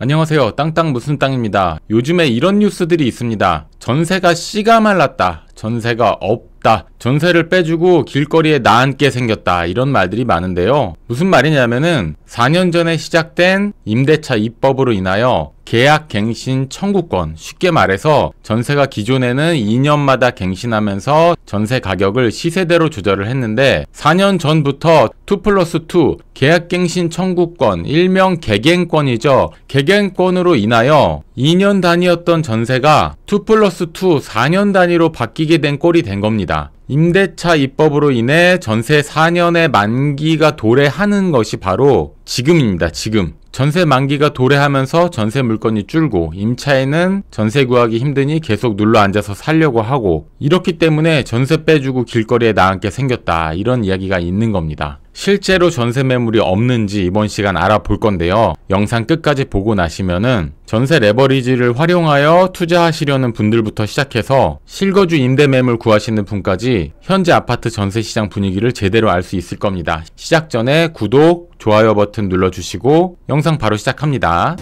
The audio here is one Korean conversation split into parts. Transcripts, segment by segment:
안녕하세요. 땅땅 무슨 땅입니다. 요즘에 이런 뉴스들이 있습니다. 전세가 씨가 말랐다. 전세가 없다. 전세를 빼주고 길거리에 나앉게 생겼다. 이런 말들이 많은데요. 무슨 말이냐면은 4년 전에 시작된 임대차 입법으로 인하여 계약 갱신 청구권, 쉽게 말해서 전세가 기존에는 2년마다 갱신하면서 전세 가격을 시세대로 조절을 했는데 4년 전부터 2+2 계약 갱신 청구권, 일명 개갱권이죠. 개갱권으로 인하여 2년 단위였던 전세가 2+2 4년 단위로 바뀌게 된 꼴이 된 겁니다. 임대차 입법으로 인해 전세 4년의 만기가 도래하는 것이 바로 지금입니다. 지금. 전세 만기가 도래하면서 전세 물건이 줄고 임차인은 전세 구하기 힘드니 계속 눌러 앉아서 살려고 하고 이렇기 때문에 전세 빼주고 길거리에 나앉게 생겼다. 이런 이야기가 있는 겁니다. 실제로 전세 매물이 없는지 이번 시간 알아볼 건데요. 영상 끝까지 보고 나시면은 전세 레버리지를 활용하여 투자하시려는 분들부터 시작해서 실거주 임대 매물 구하시는 분까지 현재 아파트 전세 시장 분위기를 제대로 알 수 있을 겁니다. 시작 전에 구독, 좋아요 버튼 눌러주시고 영상 바로 시작합니다.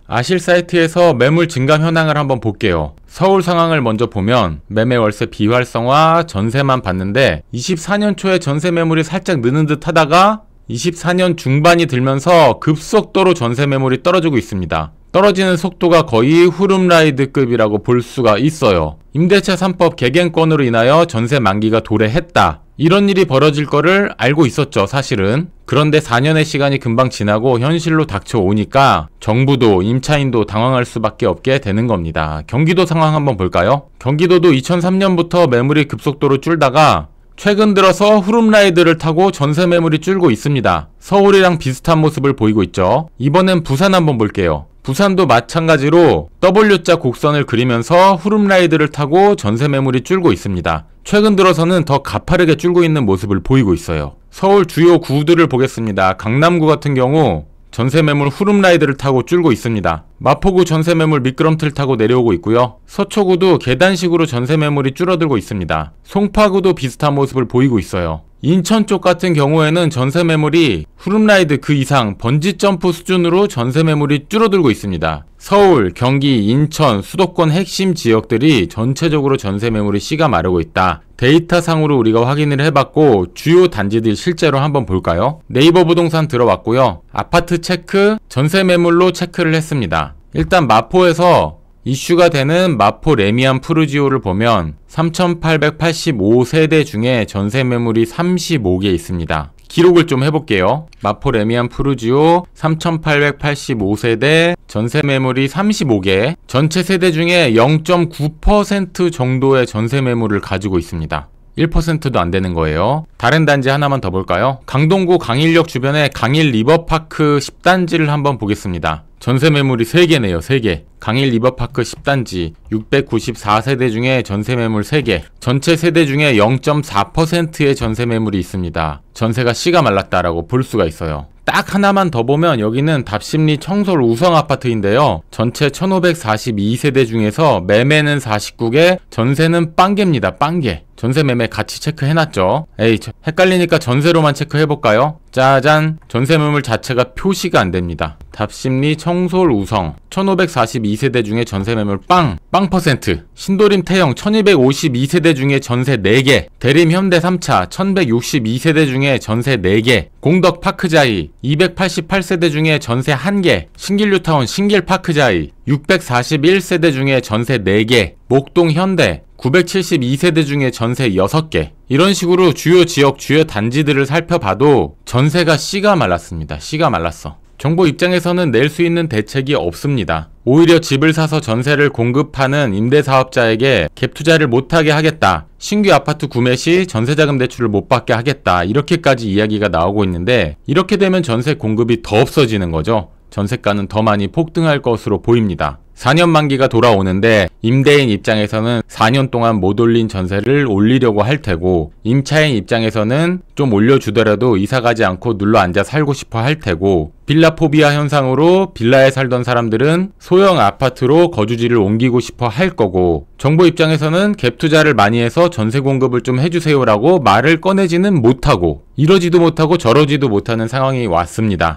아실 사이트에서 매물 증감 현황을 한번 볼게요. 서울 상황을 먼저 보면 매매 월세 비활성화 전세만 봤는데 24년 초에 전세 매물이 살짝 느는 듯 하다가 24년 중반이 들면서 급속도로 전세 매물이 떨어지고 있습니다. 떨어지는 속도가 거의 후룸라이드급이라고 볼 수가 있어요. 임대차 3법 개갱권으로 인하여 전세 만기가 도래했다. 이런 일이 벌어질 거를 알고 있었죠, 사실은. 그런데 4년의 시간이 금방 지나고 현실로 닥쳐오니까 정부도 임차인도 당황할 수밖에 없게 되는 겁니다. 경기도 상황 한번 볼까요? 경기도도 2003년부터 매물이 급속도로 줄다가 최근 들어서 후룸라이드를 타고 전세 매물이 줄고 있습니다. 서울이랑 비슷한 모습을 보이고 있죠. 이번엔 부산 한번 볼게요. 부산도 마찬가지로 W자 곡선을 그리면서 후룸라이드를 타고 전세 매물이 줄고 있습니다. 최근 들어서는 더 가파르게 줄고 있는 모습을 보이고 있어요. 서울 주요 구들을 보겠습니다. 강남구 같은 경우 전세 매물 후룸라이드를 타고 줄고 있습니다. 마포구 전세 매물 미끄럼틀 타고 내려오고 있고요. 서초구도 계단식으로 전세 매물이 줄어들고 있습니다. 송파구도 비슷한 모습을 보이고 있어요. 인천 쪽 같은 경우에는 전세 매물이 후룸라이드 그 이상 번지점프 수준으로 전세 매물이 줄어들고 있습니다. 서울, 경기, 인천, 수도권 핵심 지역들이 전체적으로 전세 매물이 씨가 마르고 있다. 데이터상으로 우리가 확인을 해봤고 주요 단지들 실제로 한번 볼까요? 네이버 부동산 들어왔고요. 아파트 체크, 전세 매물로 체크를 했습니다. 일단 마포에서 이슈가 되는 마포 레미안 푸르지오를 보면 3,885세대 중에 전세 매물이 35개 있습니다. 기록을 좀 해볼게요. 마포 레미안 푸르지오 3,885세대 전세 매물이 35개, 전체 세대 중에 0.9% 정도의 전세 매물을 가지고 있습니다. 1%도 안 되는 거예요. 다른 단지 하나만 더 볼까요? 강동구 강일역 주변에 강일 리버파크 10단지를 한번 보겠습니다. 전세 매물이 3개네요. 3개. 강일 리버파크 10단지 694세대 중에 전세 매물 3개. 전체 세대 중에 0.4%의 전세 매물이 있습니다. 전세가 씨가 말랐다라고 볼 수가 있어요. 딱 하나만 더 보면 여기는 답심리 청솔 우성 아파트인데요. 전체 1542세대 중에서 매매는 49개, 전세는 빵개입니다. 빵개. 전세 매매 같이 체크해놨죠. 에이, 헷갈리니까 전세로만 체크해볼까요? 짜잔! 전세 매물 자체가 표시가 안됩니다. 답심리 청솔 우성 1542세대 중에 전세 매물 빵! 빵%. 신도림 태영 1252세대 중에 전세 4개. 대림 현대 3차 1162세대 중에 전세 4개. 공덕 파크자이 288세대 중에 전세 1개. 신길뉴타운 신길파크자이 641세대 중에 전세 4개. 목동 현대 972세대 중에 전세 6개. 이런 식으로 주요 지역, 주요 단지들을 살펴봐도 전세가 씨가 말랐습니다. 씨가 말랐어. 정부 입장에서는 낼 수 있는 대책이 없습니다. 오히려 집을 사서 전세를 공급하는 임대사업자에게 갭 투자를 못하게 하겠다. 신규 아파트 구매 시 전세자금 대출을 못 받게 하겠다. 이렇게까지 이야기가 나오고 있는데 이렇게 되면 전세 공급이 더 없어지는 거죠. 전세가는 더 많이 폭등할 것으로 보입니다. 4년 만기가 돌아오는데 임대인 입장에서는 4년 동안 못 올린 전세를 올리려고 할 테고 임차인 입장에서는 좀 올려주더라도 이사가지 않고 눌러 앉아 살고 싶어 할 테고 빌라포비아 현상으로 빌라에 살던 사람들은 소형 아파트로 거주지를 옮기고 싶어 할 거고 정부 입장에서는 갭 투자를 많이 해서 전세 공급을 좀 해주세요라고 말을 꺼내지는 못하고 이러지도 못하고 저러지도 못하는 상황이 왔습니다.